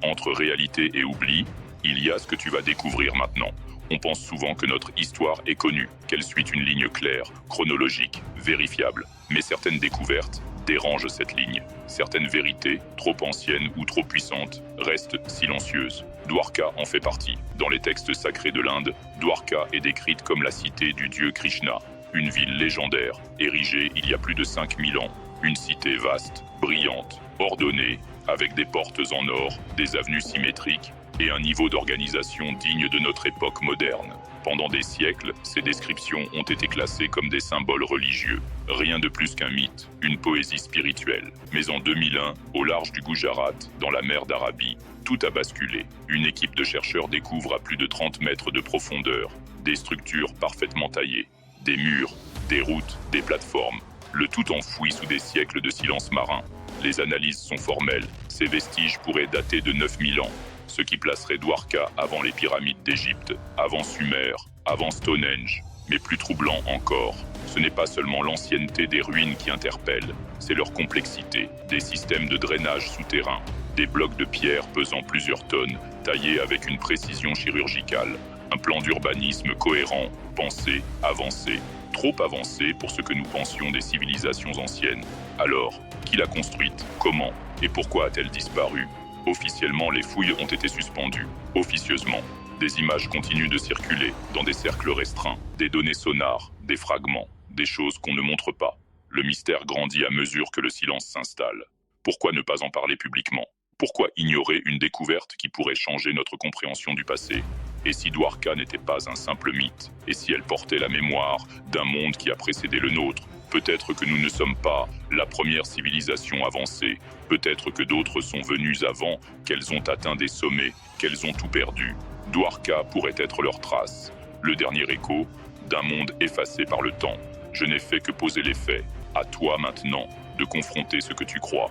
Entre réalité et oubli, il y a ce que tu vas découvrir maintenant. On pense souvent que notre histoire est connue, qu'elle suit une ligne claire, chronologique, vérifiable. Mais certaines découvertes dérangent cette ligne. Certaines vérités, trop anciennes ou trop puissantes, restent silencieuses. Dwarka en fait partie. Dans les textes sacrés de l'Inde, Dwarka est décrite comme la cité du dieu Krishna, une ville légendaire, érigée il y a plus de 5000 ans. Une cité vaste, brillante, ordonnée, avec des portes en or, des avenues symétriques et un niveau d'organisation digne de notre époque moderne. Pendant des siècles, ces descriptions ont été classées comme des symboles religieux. Rien de plus qu'un mythe, une poésie spirituelle. Mais en 2001, au large du Gujarat, dans la mer d'Arabie, tout a basculé. Une équipe de chercheurs découvre à plus de 30 mètres de profondeur des structures parfaitement taillées, des murs, des routes, des plateformes, le tout enfoui sous des siècles de silence marin. Les analyses sont formelles, ces vestiges pourraient dater de 9000 ans, ce qui placerait Dwarka avant les pyramides d'Égypte, avant Sumer, avant Stonehenge. Mais plus troublant encore, ce n'est pas seulement l'ancienneté des ruines qui interpelle, c'est leur complexité, des systèmes de drainage souterrains, des blocs de pierre pesant plusieurs tonnes, taillés avec une précision chirurgicale, un plan d'urbanisme cohérent, pensé, avancé, trop avancé pour ce que nous pensions des civilisations anciennes. Alors, qui l'a construite? Comment? Et pourquoi a-t-elle disparu? Officiellement, les fouilles ont été suspendues. Officieusement, des images continuent de circuler dans des cercles restreints, des données sonars, des fragments, des choses qu'on ne montre pas. Le mystère grandit à mesure que le silence s'installe. Pourquoi ne pas en parler publiquement? Pourquoi ignorer une découverte qui pourrait changer notre compréhension du passé? Et si Dwarka n'était pas un simple mythe? Et si elle portait la mémoire d'un monde qui a précédé le nôtre? Peut-être que nous ne sommes pas la première civilisation avancée. Peut-être que d'autres sont venues avant, qu'elles ont atteint des sommets, qu'elles ont tout perdu. Dwarka pourrait être leur trace, le dernier écho d'un monde effacé par le temps. Je n'ai fait que poser les faits. À toi maintenant de confronter ce que tu crois.